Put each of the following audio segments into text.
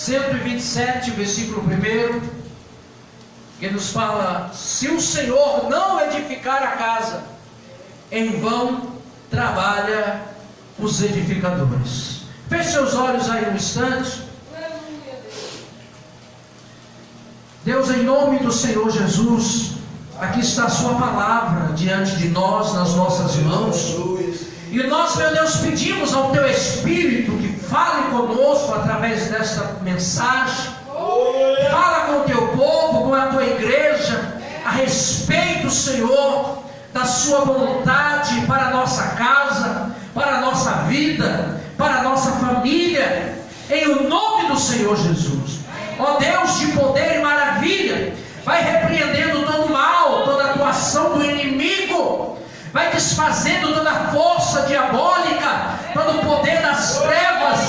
127, versículo 1, que nos fala: se o Senhor não edificar a casa, em vão trabalha os edificadores. Feche seus olhos aí um instante. Deus, em nome do Senhor Jesus, aqui está a sua palavra diante de nós, nas nossas mãos. E nós, meu Deus, pedimos ao Teu Espírito que fale conosco através desta mensagem. Fala com o Teu povo, com a Tua igreja, a respeito, Senhor, da Sua vontade para a nossa casa, para a nossa vida, para a nossa família, em o nome do Senhor Jesus. Ó Deus de poder e maravilha, vai repreendendo todo o mal, toda a atuação do inimigo, vai desfazendo toda a força diabólica, todo o poder das trevas,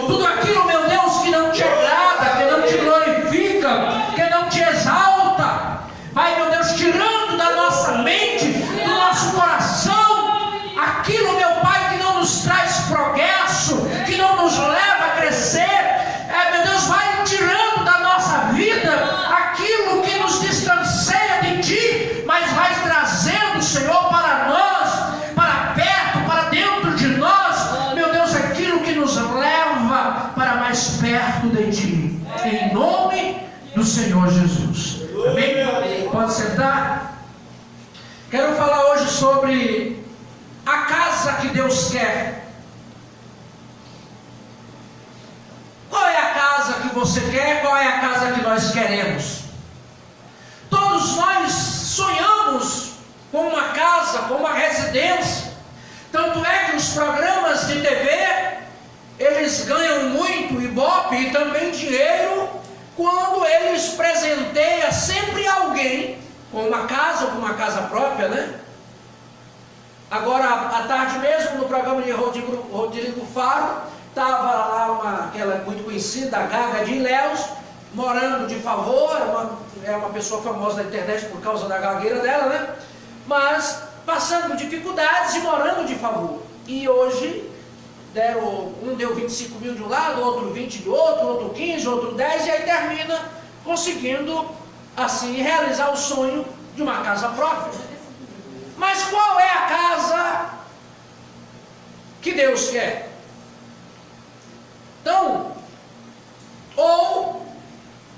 tudo aquilo, meu Deus, que não te agrada, que não te glorifica, que não te exalta. Vai, meu Deus, tirando da nossa mente, do nosso coração, aquilo, meu Pai, que não nos traz progresso, que não nos leva a crescer. Meu Deus, vai tirando da nossa vida aquilo que nos distancia de Ti, mas vai trazendo, Senhor, para nós, para perto, para dentro de nós, meu Deus, aquilo que nos leva para mais perto de Ti, em nome do Senhor Jesus. Amém? Pode sentar. Quero falar hoje sobre a casa que Deus quer. Qual é a casa que você quer? Qual é a casa que nós queremos? Todos nós sonhamos com uma casa, com uma residência. Tanto é que os programas de TV, eles ganham muito ibope e também dinheiro quando eles presenteiam sempre alguém com uma casa ou com uma casa própria, né? Agora, à tarde mesmo, no programa de Rodrigo Faro, estava lá aquela muito conhecida, a Gaga de Ilhéus, morando de favor, é uma pessoa famosa na internet por causa da gagueira dela, né? Mas passando dificuldades e morando de favor. E hoje, um deu 25 mil de um lado, outro 20 do outro, outro 15, outro 10, e aí termina conseguindo, assim, realizar o sonho de uma casa própria. Mas qual é a casa que Deus quer? Então, ou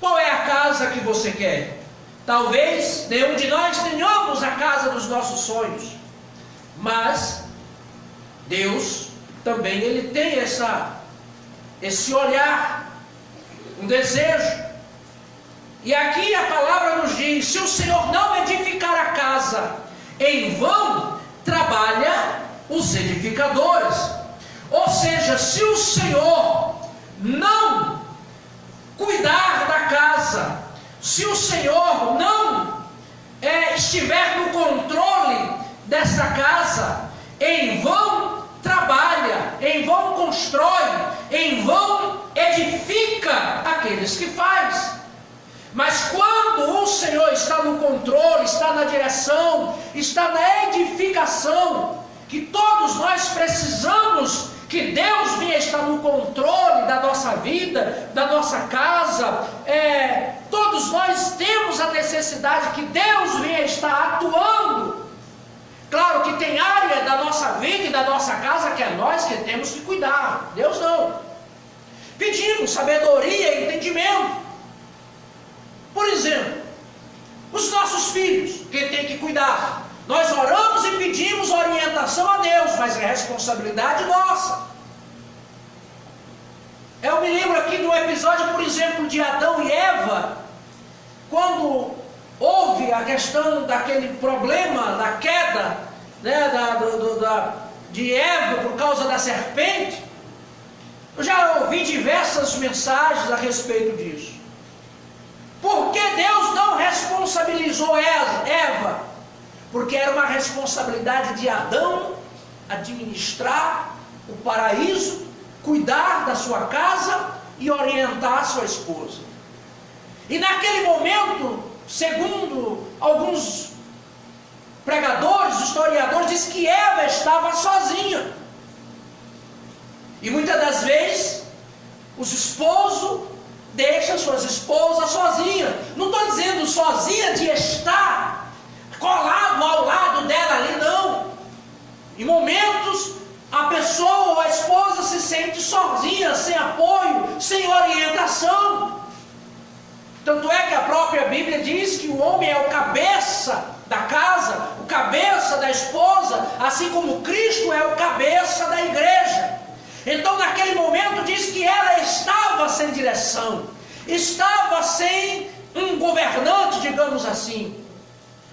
qual é a casa que você quer? Talvez nenhum de nós tenhamos a casa dos nossos sonhos, mas Deus também, Ele tem esse olhar, um desejo. E aqui a palavra nos diz: se o Senhor não edificar a casa, em vão trabalha os edificadores. Ou seja, se o Senhor não cuidar da casa, se o Senhor não estiver no controle dessa casa, em vão trabalha, em vão constrói, em vão edifica aqueles que faz. Mas quando o Senhor está no controle, está na direção, está na edificação, que todos nós precisamos que Deus venha estar no controle da nossa vida, da nossa casa, todos nós temos a necessidade que Deus venha estar atuando. Claro que tem área da nossa vida e da nossa casa que é nós que temos que cuidar, Deus não. Pedimos sabedoria e entendimento. Por exemplo, os nossos filhos, quem tem que cuidar? Nós oramos e pedimos orientação a Deus, mas é responsabilidade nossa. Eu me lembro aqui do episódio, por exemplo, de Adão e Eva, quando houve a questão daquele problema, da queda, né, de Eva por causa da serpente. Eu já ouvi diversas mensagens a respeito disso. Por que Deus não responsabilizou Eva? Porque era uma responsabilidade de Adão administrar o paraíso, cuidar da sua casa e orientar a sua esposa. E naquele momento, segundo alguns pregadores, historiadores, diz que Eva estava sozinha. E muitas das vezes, os esposos deixa suas esposas sozinhas. Não estou dizendo sozinha de estar colado ao lado dela ali, não. Em momentos, a pessoa ou a esposa se sente sozinha, sem apoio, sem orientação. Tanto é que a própria Bíblia diz que o homem é o cabeça da casa, o cabeça da esposa, assim como Cristo é o cabeça da igreja. Então naquele momento diz que ela estava sem direção, estava sem um governante, digamos assim.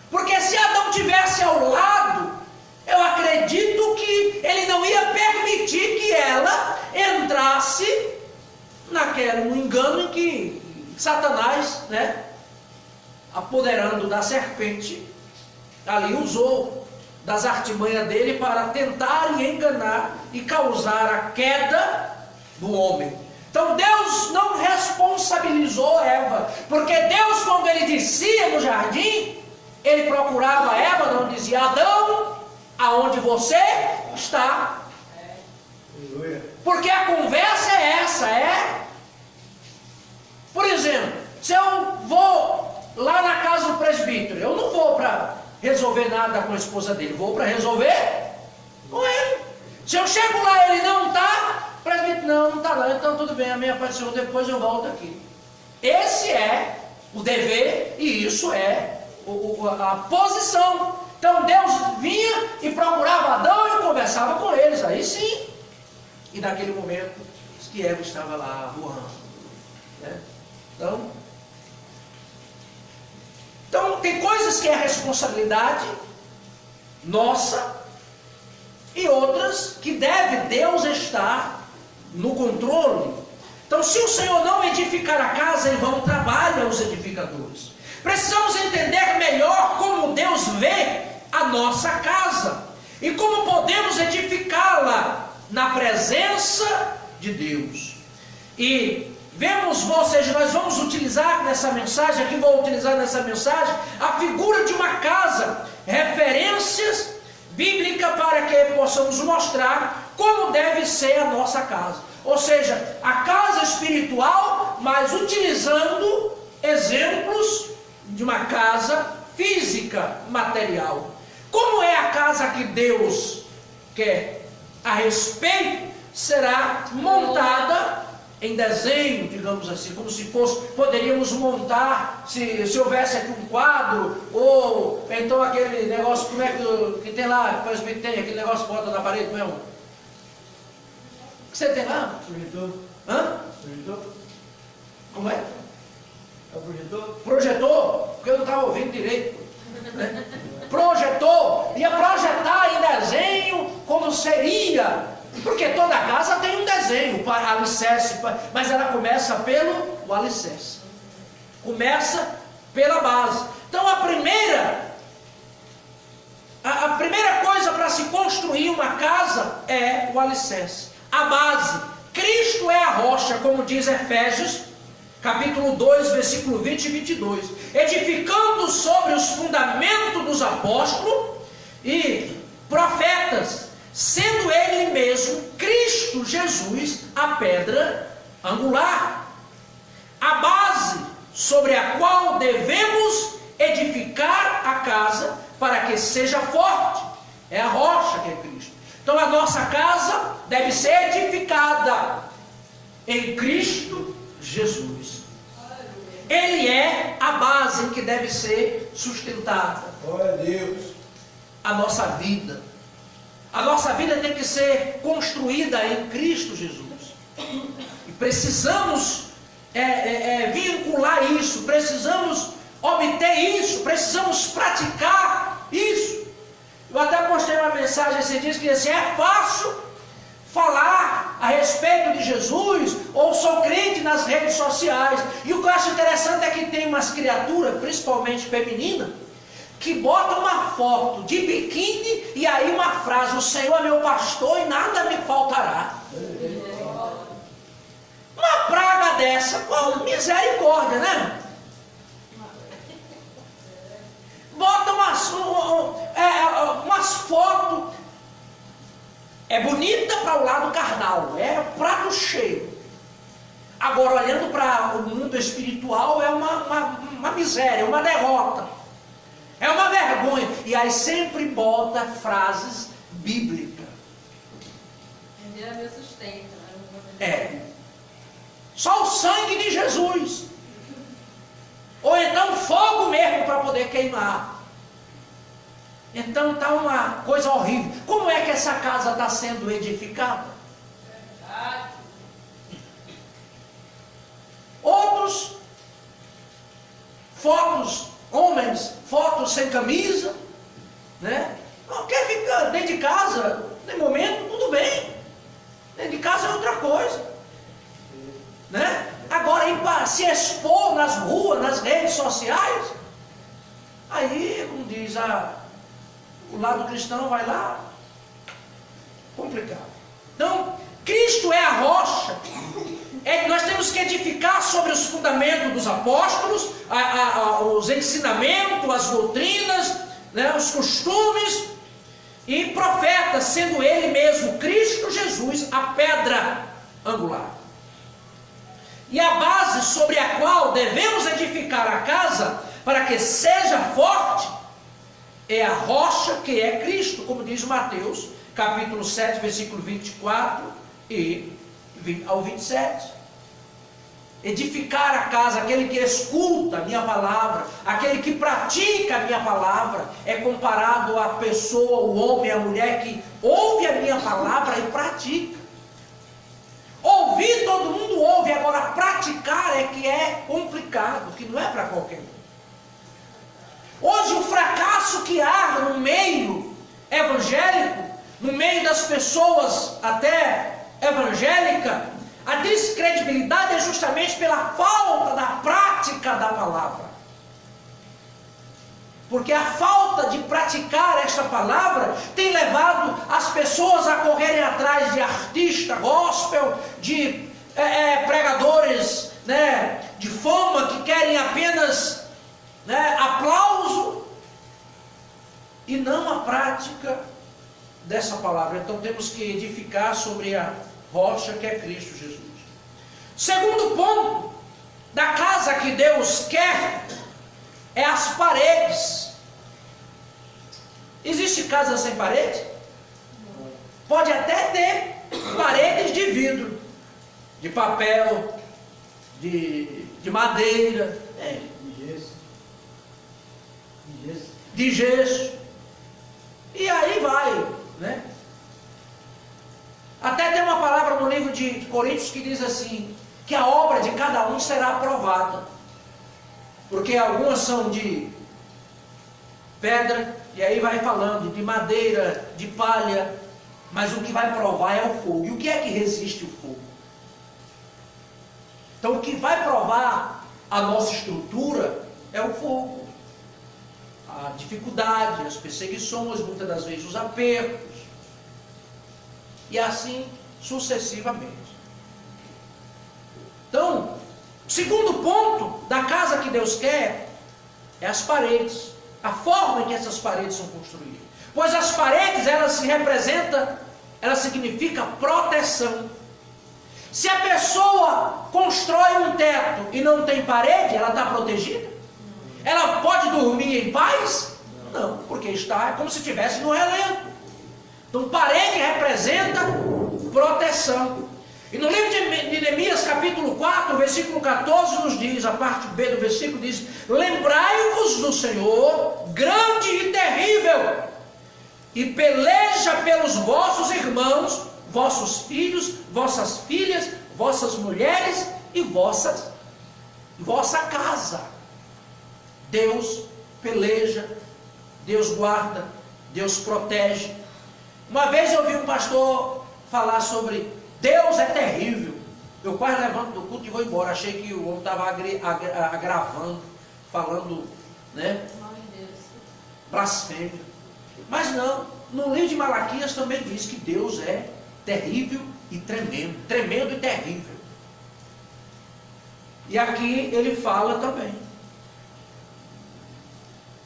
Porque se Adão tivesse ao lado, eu acredito que ele não ia permitir que ela entrasse naquele engano em que Satanás, apoderando da serpente, ali usou das artimanhas dele para tentar e enganar e causar a queda do homem. Então Deus não responsabilizou Eva, porque Deus, quando ele descia no jardim, ele procurava Eva, não dizia: Adão, aonde você está? Porque a conversa é essa, por exemplo, se eu vou lá na casa do presbítero, eu não vou para resolver nada com a esposa dele, vou para resolver com ele. Se eu chego lá e ele não está, o presbítero não está lá, então tudo bem, a minha paz do Senhor, depois eu volto aqui. Esse é o dever e isso é a posição. Então Deus vinha e procurava Adão e conversava com eles, aí sim. E naquele momento, diz que Eva estava lá voando. Então tem coisas que é responsabilidade nossa e outras que deve Deus estar no controle. Então, se o Senhor não edificar a casa, em vão trabalham os edificadores. Precisamos entender melhor como Deus vê a nossa casa e como podemos edificá-la na presença de Deus. E vemos, ou seja, nós vamos utilizar nessa mensagem, aqui vou utilizar nessa mensagem, a figura de uma casa, referências bíblicas para que possamos mostrar como deve ser a nossa casa. Ou seja, a casa espiritual, mas utilizando exemplos de uma casa física, material. Como é a casa que Deus quer a respeito, será montada em desenho, digamos assim, como se fosse, poderíamos montar, se houvesse aqui um quadro, ou então aquele negócio, como é que tem lá, depois tem aquele negócio que bota na parede mesmo. O que você tem lá? Projetor. Hã? Projetor. Como é? É o projetor? Projetor, porque eu não estava ouvindo direito. Projetor, ia projetar em desenho como seria, porque toda casa tem um desenho para alicerce, mas ela começa pelo alicerce, começa pela base. Então a primeira coisa para se construir uma casa é o alicerce, a base. Cristo é a rocha, como diz Efésios capítulo 2, versículo 20 e 22, edificando sobre os fundamentos dos apóstolos e profetas, sendo ele mesmo, Cristo Jesus, a pedra angular, a base sobre a qual devemos edificar a casa para que seja forte, é a rocha que é Cristo. Então a nossa casa deve ser edificada em Cristo Jesus. Ele é a base que deve ser sustentada. Glória a Deus. A nossa vida. A nossa vida tem que ser construída em Cristo Jesus. E precisamos vincular isso, precisamos obter isso, precisamos praticar isso. Eu até postei uma mensagem esses dias que assim, é fácil falar a respeito de Jesus, ou sou crente nas redes sociais. E o que eu acho interessante é que tem umas criaturas, principalmente femininas, que botam uma foto de biquíni e aí uma frase: o Senhor é meu pastor e nada me faltará. Uma praga dessa, com misericórdia, né? Bota umas fotos. É bonita para o lado carnal, é prato cheio. Agora, olhando para o mundo espiritual, é uma miséria, uma derrota. É uma vergonha. E aí sempre bota frases bíblicas. É meu sustento. É. Só o sangue de Jesus. Ou então fogo mesmo para poder queimar. Então está uma coisa horrível. Como é que essa casa está sendo edificada? Outros, fotos, homens, fotos sem camisa, né? Não quer ficar dentro de casa, de momento, tudo bem. Dentro de casa é outra coisa, né? Agora, ir para se expor nas ruas, nas redes sociais, aí, como diz, o lado cristão vai lá, complicado. Então, Cristo é a rocha. Nós temos que edificar sobre os fundamentos dos apóstolos, os ensinamentos, as doutrinas, né, os costumes, e profetas, sendo ele mesmo, Cristo Jesus, a pedra angular. E a base sobre a qual devemos edificar a casa, para que seja forte, é a rocha que é Cristo, como diz Mateus, capítulo 7, versículo 24 e ao 27. Edificar a casa, aquele que escuta a minha palavra, aquele que pratica a minha palavra, é comparado à pessoa, o homem, a mulher que ouve a minha palavra e pratica. Ouvir todo mundo ouve, agora praticar é que é complicado, que não é para qualquer um. Hoje o fracasso que há no meio evangélico, no meio das pessoas até evangélicas, a descredibilidade é justamente pela falta da prática da palavra. Porque a falta de praticar esta palavra tem levado as pessoas a correrem atrás de artistas gospel, de pregadores, né, de fama, que querem apenas, né, aplauso, e não a prática dessa palavra. Então temos que edificar sobre a rocha que é Cristo Jesus. Segundo ponto da casa que Deus quer é as paredes. Existe casa sem parede? Pode até ter paredes de vidro, de papel, de madeira, de gesso. E aí vai, né? Até tem uma palavra no livro de Coríntios que diz assim, que a obra de cada um será aprovada. Porque algumas são de pedra, e aí vai falando de madeira, de palha, mas o que vai provar é o fogo. E o que é que resiste o fogo? Então o que vai provar a nossa estrutura é o fogo. A dificuldade, as perseguições, muitas das vezes os apertos, e assim sucessivamente. Então, o segundo ponto da casa que Deus quer é as paredes, a forma em que essas paredes são construídas. Pois as paredes, elas se representam, elas significam proteção. Se a pessoa constrói um teto e não tem parede, ela está protegida? Ela pode dormir em paz? Não, porque está como se estivesse no relento. Então parede representa proteção. E no livro de Neemias, capítulo 4, versículo 14, nos diz, a parte B do versículo diz: lembrai-vos do Senhor, grande e terrível, e peleja pelos vossos irmãos, vossos filhos, vossas filhas, vossas mulheres e vossa casa. Deus peleja, Deus guarda, Deus protege. Uma vez eu ouvi um pastor falar sobre Deus é terrível. Eu quase levanto do culto e vou embora. Achei que o homem estava agravando, falando, né? Blasfêmia. Mas não, no livro de Malaquias também diz que Deus é terrível e tremendo. Tremendo e terrível. E aqui ele fala também: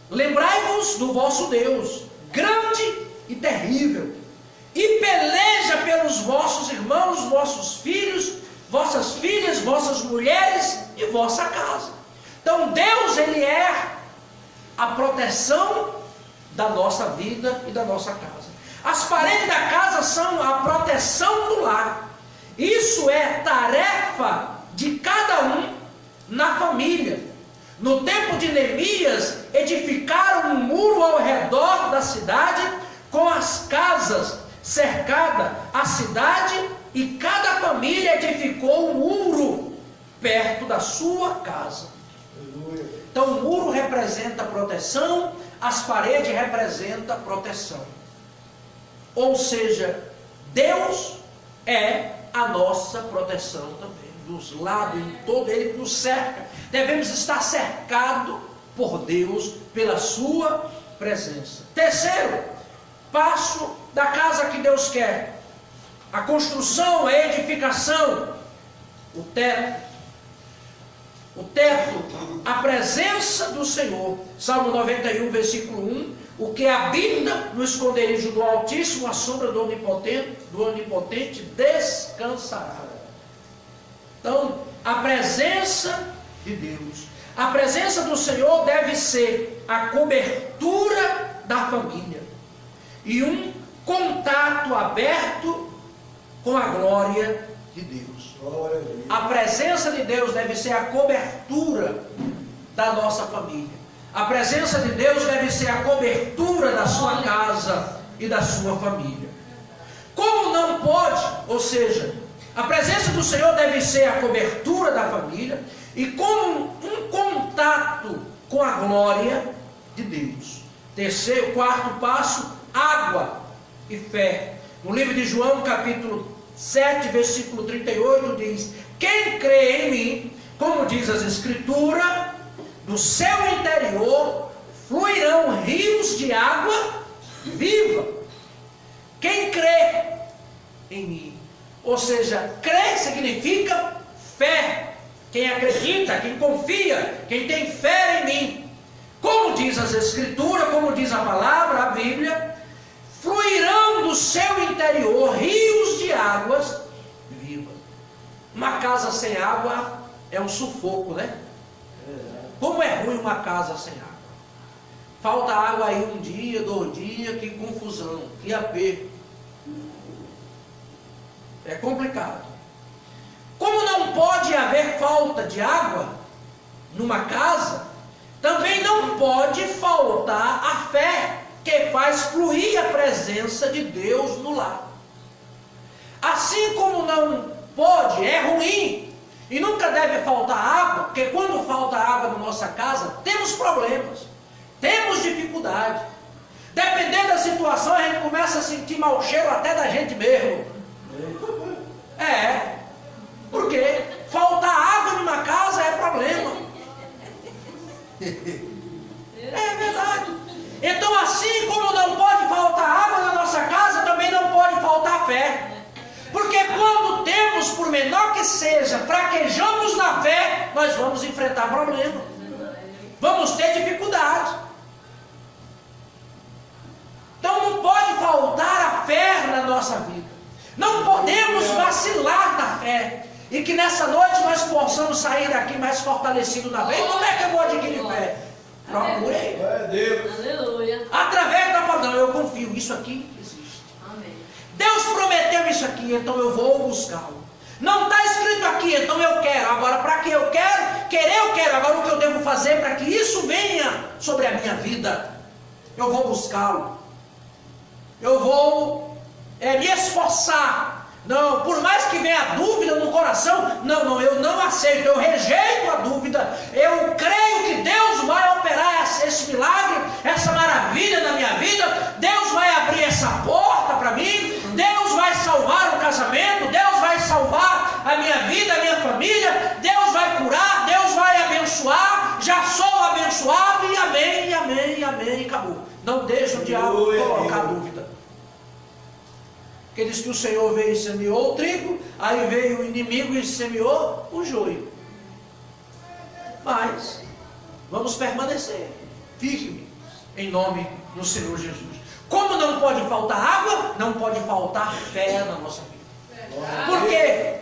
lembrai-vos do vosso Deus, grande e terrível, e peleja pelos vossos irmãos, vossos filhos, vossas filhas, vossas mulheres e vossa casa. Então Deus, Ele é a proteção da nossa vida e da nossa casa. As paredes da casa são a proteção do lar. Isso é tarefa de cada um na família. No tempo de Neemias, edificaram um muro ao redor da cidade, com as casas cercadas a cidade, e cada família edificou um muro perto da sua casa. Então o muro representa proteção, as paredes representam proteção. Ou seja, Deus é a nossa proteção também. Dos lados, em todo Ele nos cerca. Devemos estar cercados por Deus, pela sua presença. Terceiro passo da casa que Deus quer: a construção, a edificação, o teto. O teto, a presença do Senhor. Salmo 91, versículo 1. O que habita no esconderijo do Altíssimo, a sombra do Onipotente descansará. Então, a presença de Deus, a presença do Senhor deve ser a cobertura da família e um contato aberto com a glória de Deus. A presença de Deus deve ser a cobertura da nossa família. A presença de Deus deve ser a cobertura da sua casa e da sua família. Como não pode, ou seja, a presença do Senhor deve ser a cobertura da família e como um contato com a glória de Deus. Terceiro, quarto passo, água e fé. No livro de João, capítulo 7, versículo 38, diz: quem crê em mim, como diz as Escrituras, do seu interior fluirão rios de água viva. Quem crê em mim, ou seja, crer significa fé. Quem acredita, quem confia, quem tem fé em mim. Como diz as Escrituras, como diz a palavra, a Bíblia, fluirão do seu interior rios de águas vivas. Uma casa sem água é um sufoco, né? Como é ruim uma casa sem água. Falta água aí um dia, 2 dias, que confusão, que aperto. É complicado. Como não pode haver falta de água numa casa, também não pode faltar a fé que faz fluir a presença de Deus no lar. Assim como não pode, é ruim, e nunca deve faltar água, porque quando falta água na nossa casa, temos problemas, temos dificuldade. Dependendo da situação, a gente começa a sentir mau cheiro até da gente mesmo. Porque faltar água numa casa é problema. É verdade. Então, assim como não pode faltar água na nossa casa, também não pode faltar fé. Porque quando temos, por menor que seja, fraquejamos na fé, nós vamos enfrentar problema. Vamos ter dificuldade. Então não pode faltar a fé na nossa vida. Não podemos vacilar da fé. E que nessa noite nós possamos sair daqui mais fortalecidos na fé. E como é que eu vou adquirir fé? Procure aí. Aleluia. Através da palavra. Não, eu confio, isso aqui existe. Amém. Deus prometeu isso aqui, então eu vou buscá-lo. Não está escrito aqui, então eu quero. Agora, para que eu quero? Querer eu quero. Agora, o que eu devo fazer para que isso venha sobre a minha vida? Eu vou buscá-lo. Eu vou me esforçar. Não, por mais que venha a dúvida no coração, não, eu não aceito, eu rejeito a dúvida. Eu creio que Deus vai operar esse milagre, essa maravilha na minha vida. Deus vai abrir essa porta para mim. Deus vai salvar o casamento. Deus vai salvar a minha vida, a minha família. Deus vai curar, Deus vai abençoar. Já sou abençoado e amém, e amém, e amém, e acabou. Não deixa o diabo colocar dúvida. Porque diz que o Senhor veio e semeou o trigo, aí veio o inimigo e semeou o joio. Mas vamos permanecer firmes em nome do Senhor Jesus. Como não pode faltar água, não pode faltar fé na nossa vida. Porque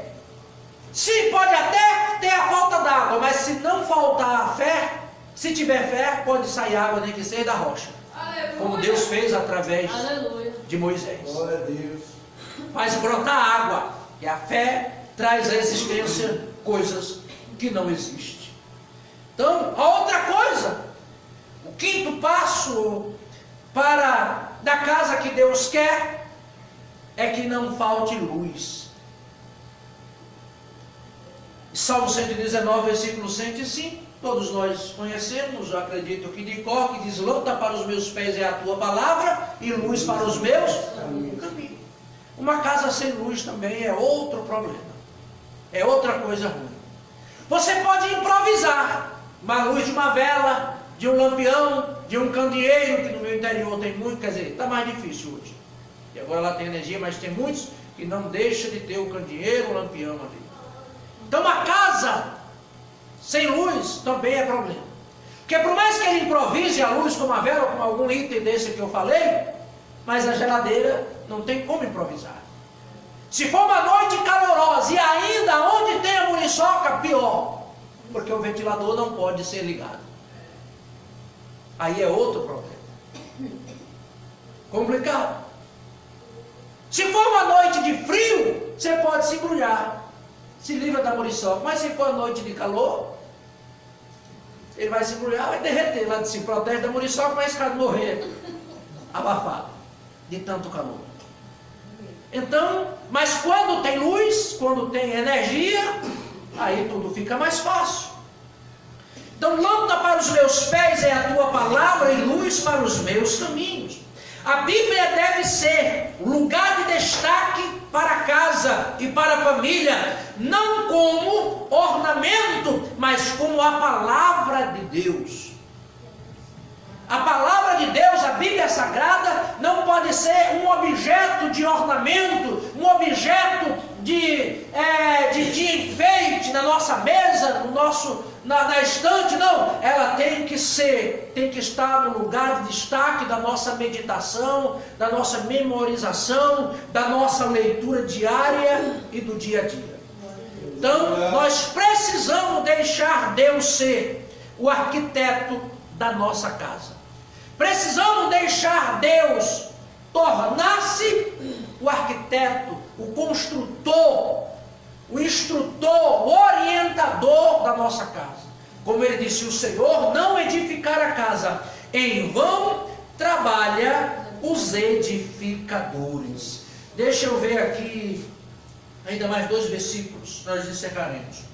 Se pode até ter a falta d'água, mas se não faltar a fé, se tiver fé, pode sair água, nem que seja da rocha. Aleluia. Como Deus fez através Aleluia. de Moisés. Glória a Deus. Faz brotar água. E a fé traz à existência coisas que não existem. Então, a outra coisa, o quinto passo para da casa que Deus quer, é que não falte luz. Salmo 119, versículo 105, todos nós conhecemos, eu acredito que de cor, que diz: lâmpada para os meus pés é a tua palavra, e luz para os meus caminhos. Uma casa sem luz também é outro problema, é outra coisa ruim. Você pode improvisar uma luz de uma vela, de um lampião, de um candeeiro, que no meu interior tem muito, quer dizer, está mais difícil hoje. E agora lá tem energia, mas tem muitos que não deixam de ter o candeeiro, o lampião ali. Então uma casa sem luz também é problema. Porque por mais que ele improvise a luz com uma vela, com algum item desse que eu falei, mas a geladeira não tem como improvisar. Se for uma noite calorosa e ainda onde tem a muriçoca, pior. Porque o ventilador não pode ser ligado. Aí é outro problema. Complicado. Se for uma noite de frio, você pode se embrulhar. Se livra da muriçoca. Mas se for noite de calor, ele vai se embrulhar, vai derreter. Lá se protege da muriçoca, mas vai morrer abafado de tanto calor. Então, mas quando tem luz, quando tem energia, aí tudo fica mais fácil. Então, lâmpada para os meus pés é a tua palavra e luz para os meus caminhos. A Bíblia deve ser lugar de destaque para a casa e para a família, não como ornamento, mas como a palavra de Deus. A palavra de Deus, a Bíblia Sagrada, não pode ser um objeto de ornamento, um objeto de enfeite na nossa mesa, na estante, não. Ela tem que estar no lugar de destaque da nossa meditação, da nossa memorização, da nossa leitura diária e do dia a dia. Então, nós precisamos deixar Deus ser o arquiteto da nossa casa. Precisamos deixar Deus tornar-se o arquiteto, o construtor, o instrutor, o orientador da nossa casa. Como ele disse: o Senhor não edificar a casa, em vão trabalha os edificadores. Deixa eu ver aqui ainda mais 2 versículos, nós encerraremos.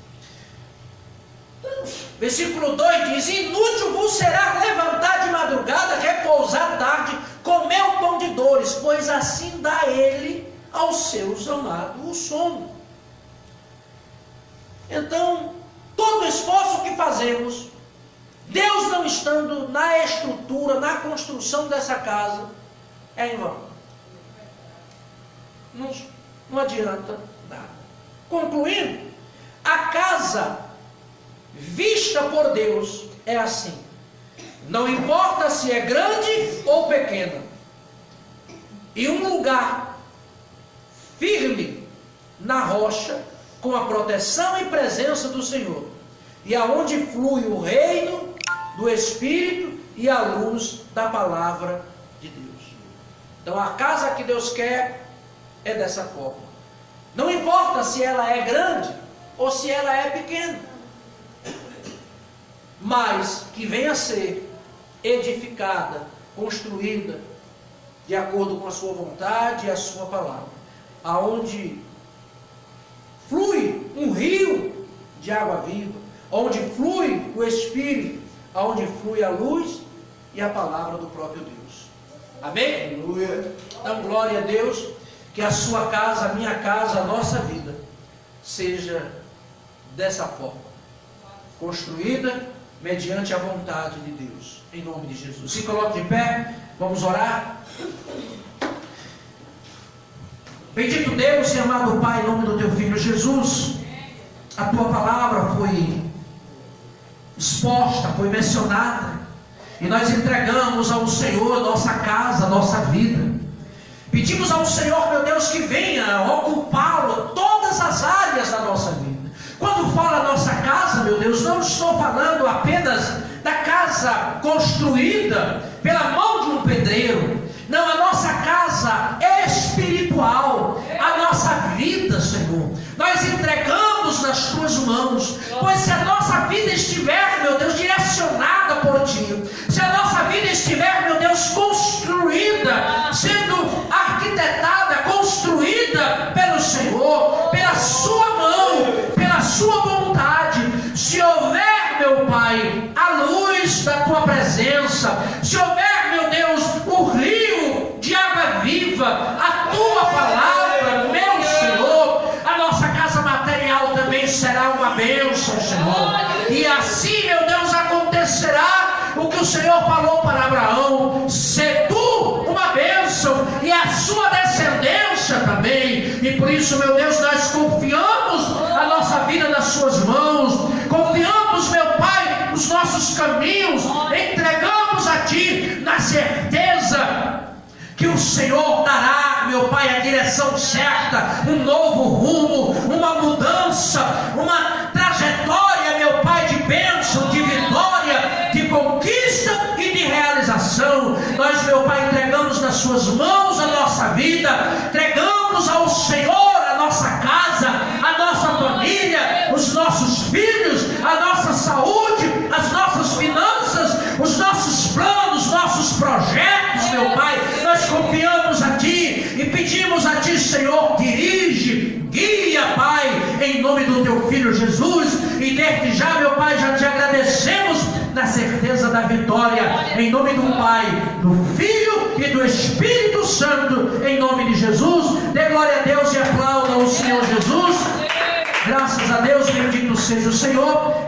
Versículo 2 diz: inútil vos será levantar de madrugada, repousar tarde, comer o pão de dores, pois assim dá ele aos seus amados o sono. Então, todo esforço que fazemos, Deus não estando na estrutura, na construção dessa casa, é em vão. Não adianta nada. Concluindo, a casa vista por Deus é assim. Não importa se é grande ou pequena. E um lugar firme na rocha, com a proteção e presença do Senhor, e aonde flui o reino do Espírito e a luz da palavra de Deus. Então a casa que Deus quer é dessa forma. Não importa se ela é grande ou se ela é pequena, mas que venha a ser edificada, construída de acordo com a sua vontade e a sua palavra, aonde flui um rio de água viva, onde flui o Espírito, aonde flui a luz e a palavra do próprio Deus. Amém? Aleluia. Então, glória a Deus, que a sua casa, a minha casa, a nossa vida seja dessa forma, construída mediante a vontade de Deus, em nome de Jesus. Se coloque de pé, vamos orar. Bendito Deus e amado Pai, em nome do Teu Filho Jesus, a Tua palavra foi exposta, foi mencionada, e nós entregamos ao Senhor nossa casa, nossa vida. Pedimos ao Senhor, meu Deus, que venha ocupá-lo todas as áreas da nossa vida. Quando fala nossa casa, meu Deus, não estou falando apenas da casa construída pela mão de um pedreiro. Não, a nossa casa é espiritual, a nossa vida, Senhor, nós entregamos nas tuas mãos, pois se a nossa vida estiver, meu Deus, direcionada por ti, se a nossa vida estiver, meu Deus, construída, sendo arquitetada, construída pelo Senhor, pela sua mão, pela sua vontade, se houver, meu Pai, a luz da tua presença, se houver, meu Deus, o rio de água viva, a tua palavra, meu Senhor, a nossa casa material também será uma bênção, Senhor. E assim, meu Deus, acontecerá o que o Senhor falou para Abraão: ser tu uma bênção e a sua descendência também. E por isso, meu Deus, nós confiamos a nossa vida nas suas mãos, confiamos, meu Pai, os nossos caminhos, entregamos a ti na certeza que o Senhor dará, meu Pai, a direção certa, um novo rumo, uma mudança, uma trajetória, meu Pai, de bênção, de vitória, de conquista e de realização. Nós, meu Pai, entregamos nas suas mãos a nossa vida, entregamos ao Senhor a nossa casa, a nossa família, os nossos filhos, a nossa saúde, as nossas finanças, os nossos planos, nossos projetos, meu Pai. Nós confiamos a Ti e pedimos a Ti, Senhor, dirige, guia, Pai, em nome do Teu Filho Jesus. E desde já, meu Pai, já Te agradecemos na certeza da vitória, em nome do Pai, do Filho e do Espírito Santo, em nome de Jesus. Dê glória a Deus e aplauda o Senhor Jesus. Graças a Deus, bendito seja o Senhor.